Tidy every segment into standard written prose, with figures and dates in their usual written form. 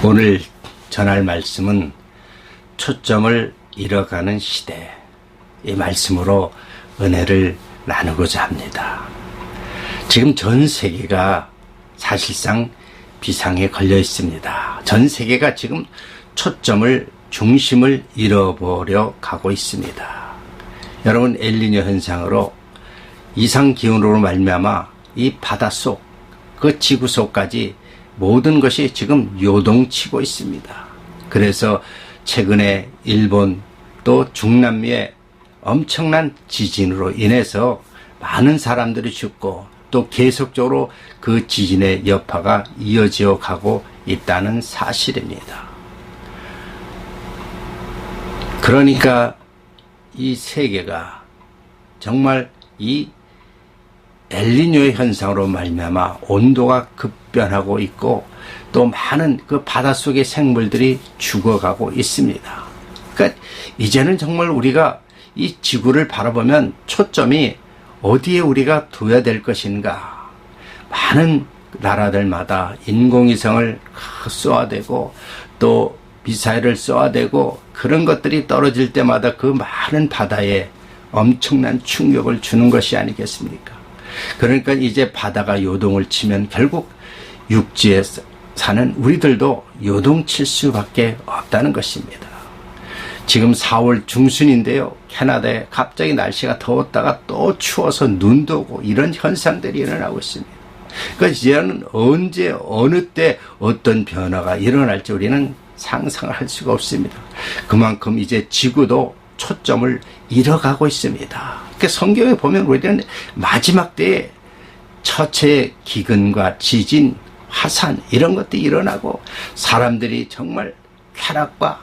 오늘 전할 말씀은 초점을 잃어가는 시대, 이 말씀으로 은혜를 나누고자 합니다. 지금 전 세계가 사실상 비상에 걸려 있습니다. 전 세계가 지금 초점을, 중심을 잃어버려 가고 있습니다. 여러분, 엘니뇨 현상으로 이상기온으로 말미암아 이 바닷속, 그 지구속까지 모든 것이 지금 요동치고 있습니다. 그래서 최근에 일본 또 중남미의 엄청난 지진으로 인해서 많은 사람들이 죽고 또 계속적으로 그 지진의 여파가 이어져 가고 있다는 사실입니다. 그러니까 이 세계가 정말 이 엘니뇨의 현상으로 말미암아 온도가 급변하고 있고 또 많은 그 바닷속의 생물들이 죽어가고 있습니다. 그러니까 이제는 정말 우리가 이 지구를 바라보면 초점이 어디에 우리가 둬야 될 것인가. 많은 나라들마다 인공위성을 쏘아대고 또 미사일을 쏘아대고 그런 것들이 떨어질 때마다 그 많은 바다에 엄청난 충격을 주는 것이 아니겠습니까? 그러니까 이제 바다가 요동을 치면 결국 육지에 사는 우리들도 요동칠 수밖에 없다는 것입니다. 지금 4월 중순인데요. 캐나다에 갑자기 날씨가 더웠다가 또 추워서 눈도 오고 이런 현상들이 일어나고 있습니다. 그러니까 이제는 언제 어느 때 어떤 변화가 일어날지 우리는 상상을 할 수가 없습니다. 그만큼 이제 지구도 초점을 잃어가고 있습니다. 성경에 보면 우리는 마지막 때에 처체의 기근과 지진, 화산 이런 것들이 일어나고 사람들이 정말 쾌락과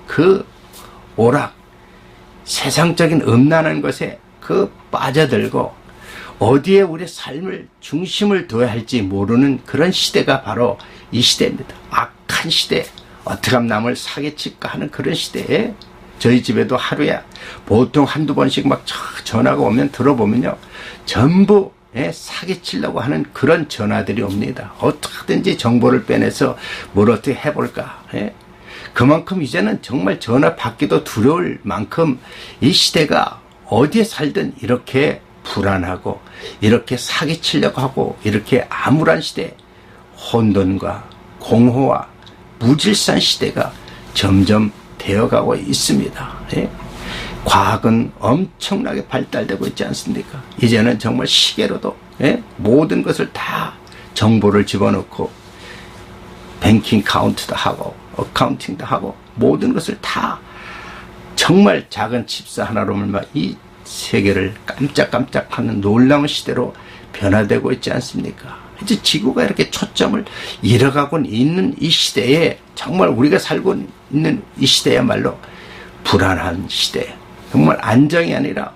그 오락, 세상적인 음란한 것에 그 빠져들고 어디에 우리 삶을 중심을 둬야 할지 모르는 그런 시대가 바로 이 시대입니다. 악한 시대, 어떻게 하면 남을 사기칠까 하는 그런 시대에 저희 집에도 하루에 보통 한두 번씩 막 전화가 오면 들어보면요. 전부 사기치려고 하는 그런 전화들이 옵니다. 어떻게든지 정보를 빼내서 뭘 어떻게 해볼까. 그만큼 이제는 정말 전화 받기도 두려울 만큼 이 시대가 어디에 살든 이렇게 불안하고 이렇게 사기치려고 하고 이렇게 암울한 시대, 혼돈과 공허와 무질서한 시대가 점점 되어가고 있습니다. 과학은 엄청나게 발달되고 있지 않습니까? 이제는 정말 시계로도 모든 것을 다 정보를 집어넣고 뱅킹 카운트도 하고 어카운팅도 하고 모든 것을 다 정말 작은 칩스 하나로만 이 세계를 깜짝깜짝하는 놀라운 시대로 변화되고 있지 않습니까? 이제 지구가 이렇게 초점을 잃어가고 있는 이 시대에 정말 우리가 살고 있는 이 시대야말로 불안한 시대, 정말 안정이 아니라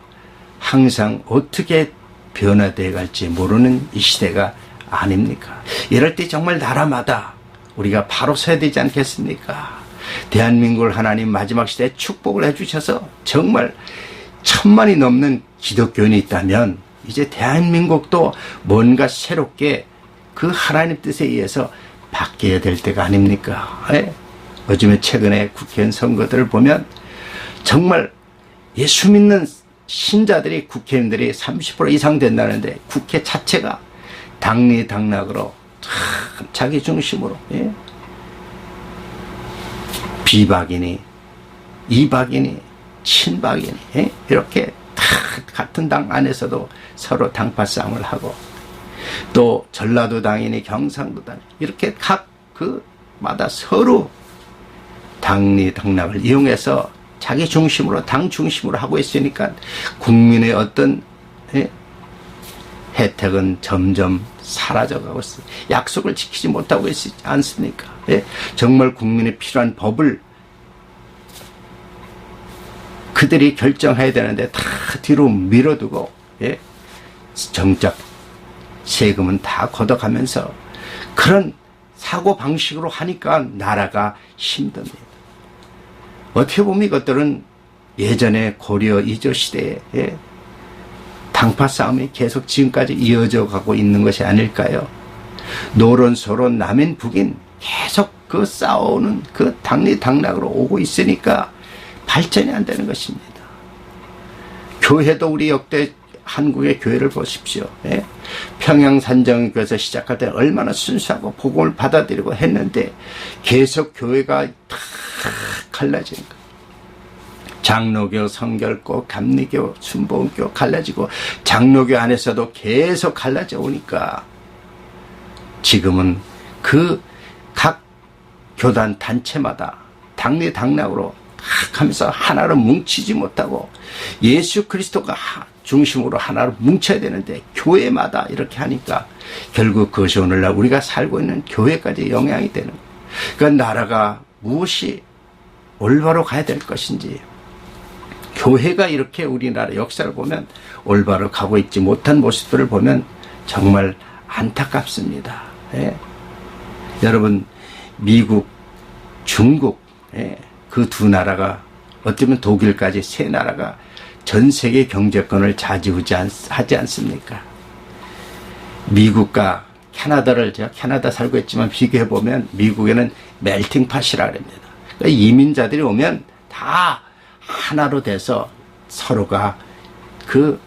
항상 어떻게 변화되어 갈지 모르는 이 시대가 아닙니까? 이럴 때 정말 나라마다 우리가 바로 서야 되지 않겠습니까? 대한민국을 하나님 마지막 시대에 축복을 해주셔서 정말 1000만이 넘는 기독교인이 있다면 이제 대한민국도 뭔가 새롭게 그 하나님 뜻에 의해서 바뀌어야 될 때가 아닙니까? 요즘에 최근에 국회의원 선거들을 보면 정말 예수 믿는 신자들이 국회의원들이 30% 이상 된다는데 국회 자체가 당리당락으로 참 자기 중심으로 비박이니 이박이니 친박이니 이렇게 다 같은 당 안에서도 서로 당파 싸움을 하고 또 전라도 당이니 경상도 당 이렇게 각 그마다 서로 당리당락을 이용해서 자기 중심으로 당 중심으로 하고 있으니까 국민의 어떤 혜택은 점점 사라져가고 있습니다. 약속을 지키지 못하고 있지 않습니까? 정말 국민에 필요한 법을 그들이 결정해야 되는데 다 뒤로 밀어두고 정작 세금은 다 걷어가면서 그런 사고방식으로 하니까 나라가 힘듭니다. 어떻게 보면 이것들은 예전에 고려 이조 시대에 당파 싸움이 계속 지금까지 이어져 가고 있는 것이 아닐까요? 노론, 소론, 남인, 북인 계속 그 싸우는 그 당리당락으로 오고 있으니까 발전이 안 되는 것입니다. 교회도 우리 역대 한국의 교회를 보십시오. 예? 평양산정교에서 시작할 때 얼마나 순수하고 복음을 받아들이고 했는데 계속 교회가 다 갈라지는 거예요. 장로교, 성결교, 감리교, 순복음교 갈라지고 장로교 안에서도 계속 갈라져 오니까 지금은 그 각 교단 단체마다 당리당락으로 탁 하면서 하나로 뭉치지 못하고 예수 그리스도가 중심으로 하나로 뭉쳐야 되는데 교회마다 이렇게 하니까 결국 그것이 오늘날 우리가 살고 있는 교회까지 영향이 되는 거예요. 그러니까 나라가 무엇이 올바로 가야 될 것인지 교회가 이렇게 우리나라 역사를 보면 올바로 가고 있지 못한 모습들을 보면 정말 안타깝습니다. 예. 여러분 미국, 중국 그 두 나라가 어쩌면 독일까지 세 나라가 전 세계 경제권을 좌지우지하지 않습니까? 미국과 캐나다를 제가 캐나다 살고 있지만 비교해보면 미국에는 멜팅팟이라 그럽니다. 그러니까 이민자들이 오면 다 하나로 돼서 서로가 그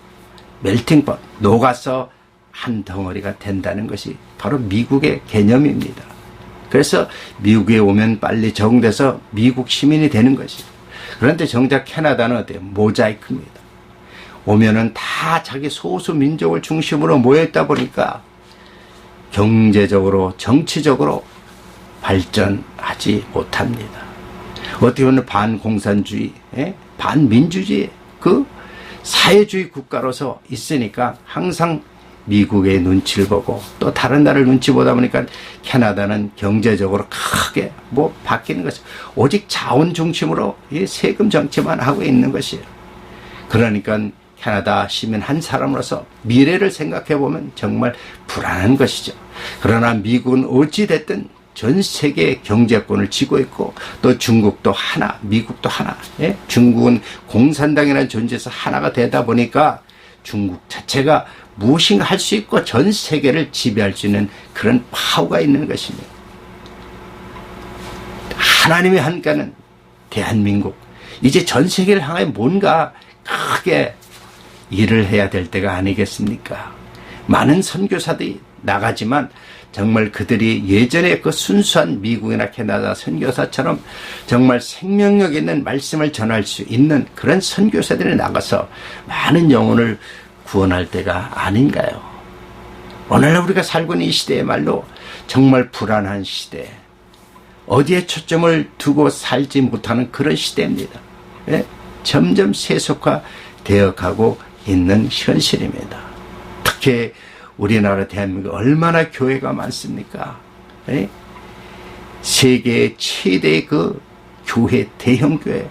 멜팅팟, 녹아서 한 덩어리가 된다는 것이 바로 미국의 개념입니다. 그래서 미국에 오면 빨리 적응돼서 미국 시민이 되는 것이에요. 그런데 정작 캐나다는 어때요? 모자이크입니다. 오면은 다 자기 소수 민족을 중심으로 모여있다 보니까 경제적으로 정치적으로 발전하지 못합니다. 어떻게 보면 반공산주의, 반민주주의 그 사회주의 국가로서 있으니까 항상 미국의 눈치를 보고 또 다른 나라를 눈치 보다 보니까 캐나다는 경제적으로 크게 바뀌는 것이 오직 자원 중심으로 세금 정치만 하고 있는 것이에요. 그러니까 캐나다 시민 한 사람으로서 미래를 생각해 보면 정말 불안한 것이죠. 그러나 미국은 어찌됐든 전 세계 경제권을 쥐고 있고 또 중국도 하나, 미국도 하나. 중국은 공산당이라는 존재에서 하나가 되다 보니까 중국 자체가 무엇인가 할 수 있고 전 세계를 지배할 수 있는 그런 파워가 있는 것입니다. 하나님의 한가는 대한민국, 이제 전 세계를 향해 뭔가 크게 일을 해야 될 때가 아니겠습니까? 많은 선교사들이 나가지만 정말 그들이 예전에 그 순수한 미국이나 캐나다 선교사처럼 정말 생명력 있는 말씀을 전할 수 있는 그런 선교사들이 나가서 많은 영혼을 구원할 때가 아닌가요? 오늘날 우리가 살고 있는 이 시대야말로 정말 불안한 시대, 어디에 초점을 두고 살지 못하는 그런 시대입니다. 점점 세속화되어 가고 있는 현실입니다. 특히 우리나라 대한민국 얼마나 교회가 많습니까? 세계 최대의 그 교회, 대형 교회,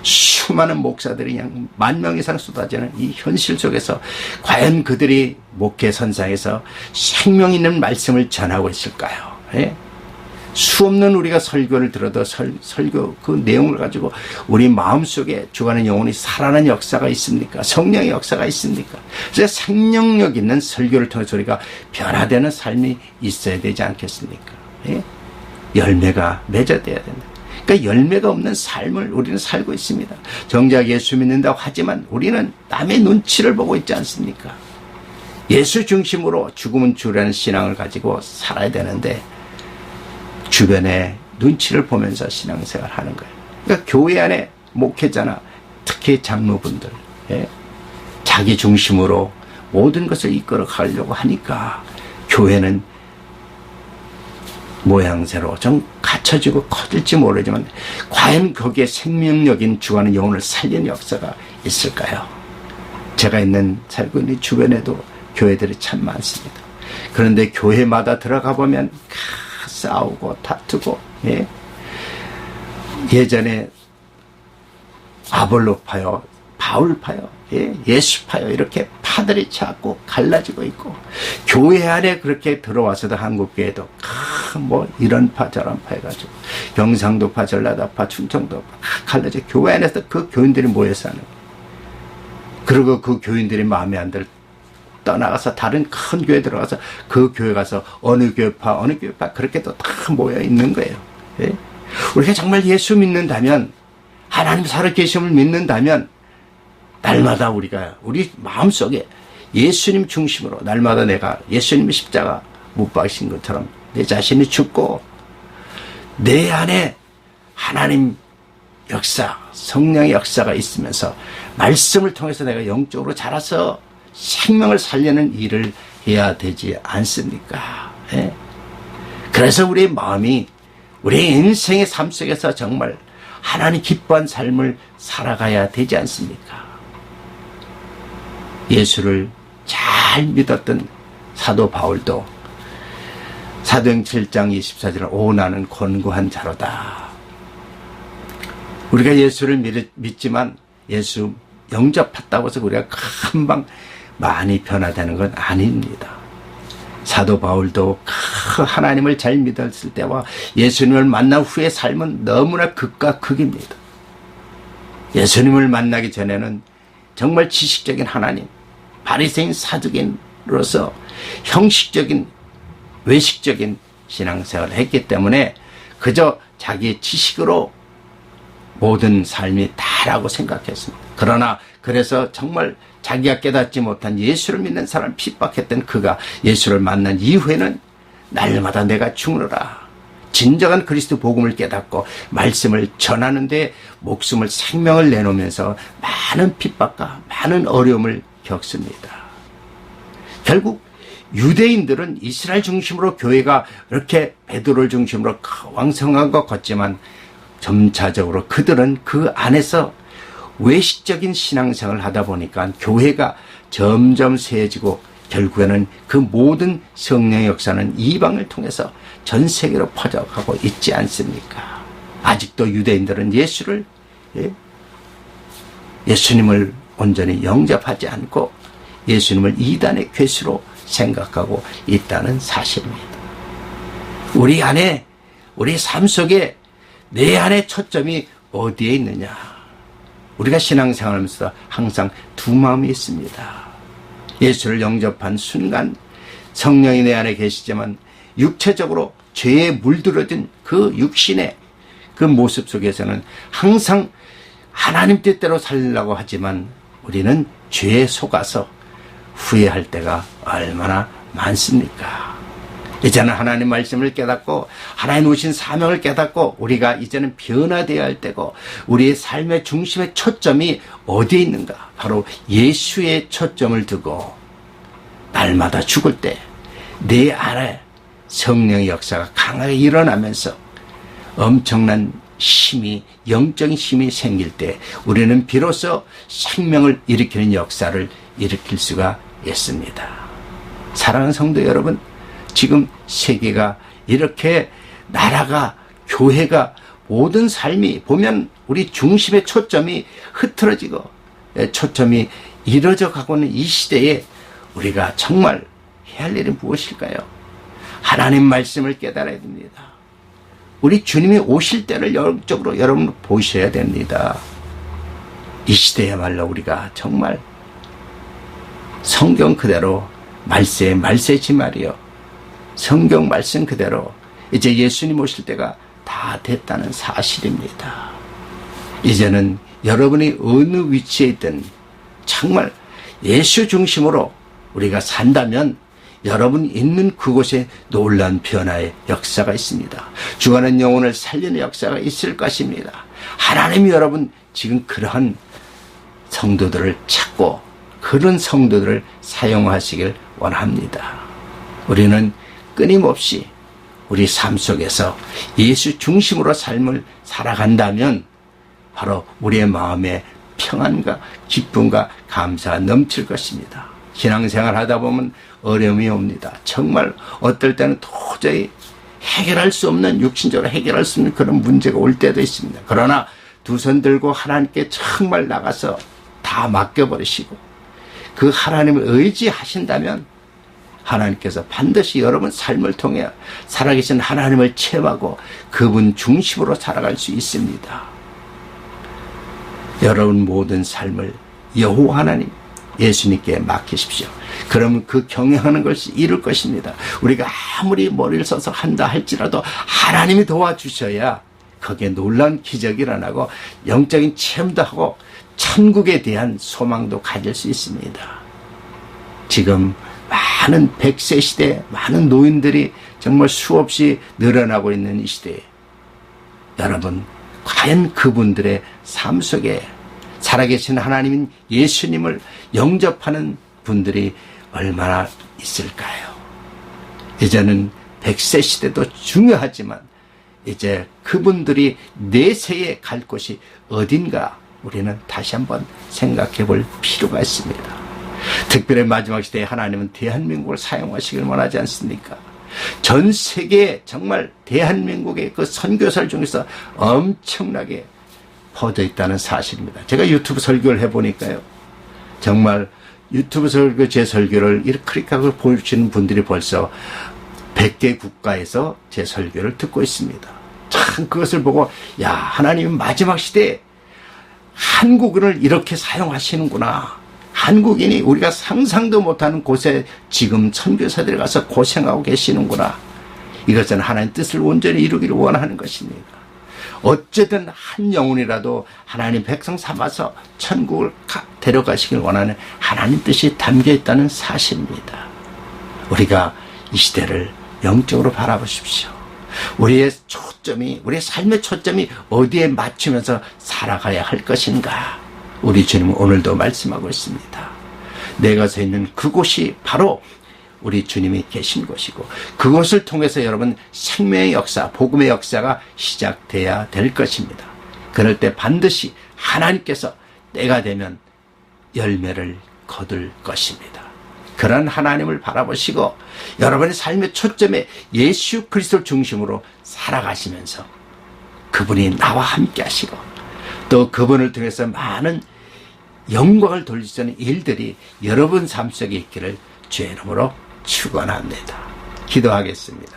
수많은 목사들이 그냥 10,000명 이상 쏟아지는 이 현실 속에서 과연 그들이 목회 선상에서 생명 있는 말씀을 전하고 있을까요? 수없는 우리가 설교를 들어도 설교 그 내용을 가지고 우리 마음속에 죽어가는 영혼이 살아나는 역사가 있습니까? 성령의 역사가 있습니까? 그래서 생명력 있는 설교를 통해서 우리가 변화되는 삶이 있어야 되지 않겠습니까? 열매가 맺어져야 된다. 그러니까 열매가 없는 삶을 우리는 살고 있습니다. 정작 예수 믿는다고 하지만 우리는 남의 눈치를 보고 있지 않습니까? 예수 중심으로 죽으면 주라는 신앙을 가지고 살아야 되는데 주변에 눈치를 보면서 신앙생활 하는 거예요. 그러니까 교회 안에 목회자나 특히 장로분들 자기 중심으로 모든 것을 이끌어 가려고 하니까 교회는 모양새로 좀 갖춰지고 커질지 모르지만 과연 거기에 생명력인 죽어가는 영혼을 살리는 역사가 있을까요? 제가 살고 있는 주변에도 교회들이 참 많습니다. 그런데 교회마다 들어가 보면 싸우고 다투고 예전에 아볼로파요, 바울파요, 예수파요 이렇게 파들이 자꾸 갈라지고 있고 교회 안에 그렇게 들어와서도 한국교회도 이런 파 저런 파 해가지고 경상도파, 전라도파, 충청도파 갈라져 교회 안에서 그 교인들이 모여서 하는 거예요. 그리고 그 교인들이 마음에 안 들 떠나가서 다른 큰 교회 들어가서 그 교회 가서 어느 교회파 그렇게 또 다 모여 있는 거예요. 예? 우리가 정말 예수 믿는다면, 하나님 살아계심을 믿는다면 날마다 우리가 우리 마음속에 예수님 중심으로 날마다 내가 예수님의 십자가 못 박으신 것처럼 내 자신이 죽고 내 안에 하나님 역사, 성령의 역사가 있으면서 말씀을 통해서 내가 영적으로 자라서 생명을 살리는 일을 해야 되지 않습니까? 예? 그래서 우리의 마음이 우리의 인생의 삶 속에서 정말 하나님 기뻐한 삶을 살아가야 되지 않습니까? 예수를 잘 믿었던 사도 바울도 사도행 7장 24절에 오 나는 곤고한 자로다. 우리가 예수를 믿지만 예수 영접했다고 해서 우리가 금방 많이 변화되는 건 아닙니다. 사도 바울도 하나님을 잘 믿었을 때와 예수님을 만난 후의 삶은 너무나 극과 극입니다. 예수님을 만나기 전에는 정말 지식적인 하나님, 바리새인 사두개인으로서 형식적인 외식적인 신앙생활을 했기 때문에 그저 자기의 지식으로 모든 삶이 다라고 생각했습니다. 그러나 그래서 정말 자기가 깨닫지 못한 예수를 믿는 사람을 핍박했던 그가 예수를 만난 이후에는 날마다 내가 죽노라. 진정한 그리스도 복음을 깨닫고 말씀을 전하는데 목숨을 생명을 내놓으면서 많은 핍박과 많은 어려움을 겪습니다. 결국 유대인들은 이스라엘 중심으로 교회가 이렇게 베드로를 중심으로 왕성한 것 같지만 점차적으로 그들은 그 안에서 외식적인 신앙생활을 하다 보니까 교회가 점점 세해지고 결국에는 그 모든 성령의 역사는 이방을 통해서 전 세계로 퍼져가고 있지 않습니까? 아직도 유대인들은 예수님을 온전히 영접하지 않고 예수님을 이단의 괴수로 생각하고 있다는 사실입니다. 우리 안에, 우리 삶 속에 내 안에 초점이 어디에 있느냐? 우리가 신앙생활을 하면서 항상 두 마음이 있습니다. 예수를 영접한 순간 성령이 내 안에 계시지만 육체적으로 죄에 물들어진 그 육신의 그 모습 속에서는 항상 하나님 뜻대로 살려고 하지만 우리는 죄에 속아서 후회할 때가 얼마나 많습니까? 이제는 하나님 말씀을 깨닫고 하나님 오신 사명을 깨닫고 우리가 이제는 변화되어야 할 때고 우리의 삶의 중심의 초점이 어디에 있는가? 바로 예수의 초점을 두고 날마다 죽을 때 내 안에 성령의 역사가 강하게 일어나면서 엄청난 힘이, 영적인 힘이 생길 때 우리는 비로소 생명을 일으키는 역사를 일으킬 수가 있습니다. 사랑하는 성도 여러분, 지금 세계가 이렇게 나라가, 교회가, 모든 삶이 보면 우리 중심의 초점이 흐트러지고 초점이 이루어져 가고 있는 이 시대에 우리가 정말 해야 할 일은 무엇일까요? 하나님 말씀을 깨달아야 됩니다. 우리 주님이 오실 때를 영적으로 여러분 보셔야 됩니다. 이 시대야말로 우리가 정말 성경 그대로 말세지 말이요. 성경 말씀 그대로 이제 예수님 오실 때가 다 됐다는 사실입니다. 이제는 여러분이 어느 위치에 있든 정말 예수 중심으로 우리가 산다면 여러분 있는 그곳에 놀라운 변화의 역사가 있습니다. 죽어가는 영혼을 살리는 역사가 있을 것입니다. 하나님이 여러분 지금 그러한 성도들을 찾고 그런 성도들을 사용하시길 원합니다. 우리는 끊임없이 우리 삶 속에서 예수 중심으로 삶을 살아간다면 바로 우리의 마음에 평안과 기쁨과 감사가 넘칠 것입니다. 신앙생활 하다 보면 어려움이 옵니다. 정말 어떨 때는 도저히 해결할 수 없는, 육신적으로 해결할 수 없는 그런 문제가 올 때도 있습니다. 그러나 두 손 들고 하나님께 정말 나가서 다 맡겨버리시고 그 하나님을 의지하신다면 하나님께서 반드시 여러분 삶을 통해 살아계신 하나님을 체험하고 그분 중심으로 살아갈 수 있습니다. 여러분 모든 삶을 여호와 하나님, 예수님께 맡기십시오. 그러면 그 경영하는 것이 이룰 것입니다. 우리가 아무리 머리를 써서 한다 할지라도 하나님이 도와주셔야 거기에 놀라운 기적이 일어나고 영적인 체험도 하고 천국에 대한 소망도 가질 수 있습니다. 지금 많은 100세 시대, 많은 노인들이 정말 수없이 늘어나고 있는 이 시대에 여러분, 과연 그분들의 삶 속에 살아계신 하나님인 예수님을 영접하는 분들이 얼마나 있을까요? 이제는 100세 시대도 중요하지만 이제 그분들이 내세에 갈 곳이 어딘가 우리는 다시 한번 생각해 볼 필요가 있습니다. 특별히 마지막 시대에 하나님은 대한민국을 사용하시길 원하지 않습니까? 전 세계에 정말 대한민국의 그 선교사들 중에서 엄청나게 퍼져 있다는 사실입니다. 제가 유튜브 설교를 해보니까요. 정말 유튜브 설교, 제 설교를 이렇게 보여주시는 분들이 벌써 100개 국가에서 제 설교를 듣고 있습니다. 참 그것을 보고 야, 하나님은 마지막 시대에 한국인을 이렇게 사용하시는구나. 한국인이 우리가 상상도 못하는 곳에 지금 선교사들이 가서 고생하고 계시는구나. 이것은 하나님 뜻을 온전히 이루기를 원하는 것입니다. 어쨌든 한 영혼이라도 하나님 백성 삼아서 천국을 데려가시길 원하는 하나님 뜻이 담겨 있다는 사실입니다. 우리가 이 시대를 영적으로 바라보십시오. 우리의 초점이, 우리의 삶의 초점이 어디에 맞추면서 살아가야 할 것인가? 우리 주님은 오늘도 말씀하고 있습니다. 내가 서 있는 그곳이 바로 우리 주님이 계신 곳이고 그것을 통해서 여러분 생명의 역사, 복음의 역사가 시작돼야 될 것입니다. 그럴 때 반드시 하나님께서 때가 되면 열매를 거둘 것입니다. 그런 하나님을 바라보시고 여러분의 삶의 초점에 예수 그리스도를 중심으로 살아가시면서 그분이 나와 함께 하시고 또 그분을 통해서 많은 영광을 돌릴 수 있는 일들이 여러분 삶 속에 있기를 주의 이름으로 축원합니다. 기도하겠습니다.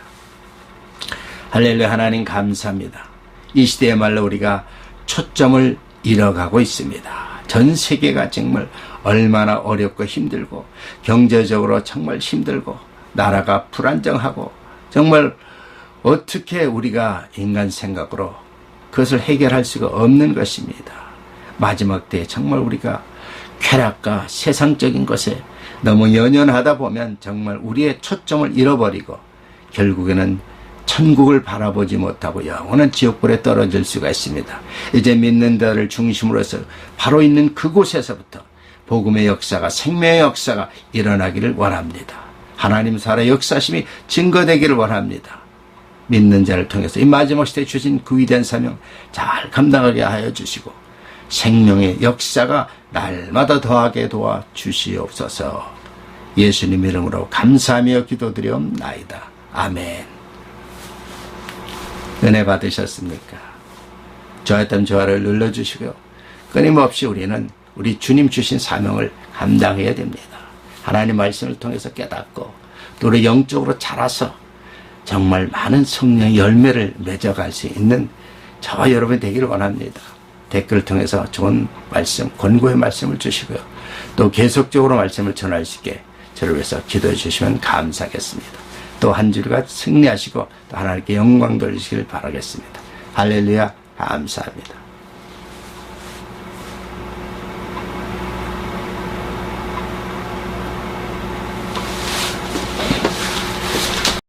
할렐루야. 하나님 감사합니다. 이 시대야말로 우리가 초점을 잃어가고 있습니다. 전 세계가 정말 얼마나 어렵고 힘들고 경제적으로 정말 힘들고 나라가 불안정하고 정말 어떻게 우리가 인간 생각으로 그것을 해결할 수가 없는 것입니다. 마지막 때에 정말 우리가 쾌락과 세상적인 것에 너무 연연하다 보면 정말 우리의 초점을 잃어버리고 결국에는 천국을 바라보지 못하고 영원한 지옥불에 떨어질 수가 있습니다. 이제 믿는 자를 중심으로 해서 바로 있는 그곳에서부터 복음의 역사가, 생명의 역사가 일어나기를 원합니다. 하나님 살아 역사심이 증거되기를 원합니다. 믿는 자를 통해서 이 마지막 시대에 주신 그 위대한 사명 잘 감당하게 하여 주시고 생명의 역사가 날마다 더하게 도와주시옵소서. 예수님 이름으로 감사하며 기도드리옵나이다. 아멘. 은혜 받으셨습니까? 좋아했던 좋아를 눌러주시고요. 끊임없이 우리는 우리 주님 주신 사명을 감당해야 됩니다. 하나님 말씀을 통해서 깨닫고 또 우리 영적으로 자라서 정말 많은 성령의 열매를 맺어갈 수 있는 저와 여러분이 되기를 원합니다. 댓글을 통해서 좋은 말씀, 권고의 말씀을 주시고요. 또 계속적으로 말씀을 전할 수 있게 저를 위해서 기도해 주시면 감사하겠습니다. 또 한 주가 승리하시고 또 하나님께 영광 돌리시길 바라겠습니다. 할렐루야. 감사합니다.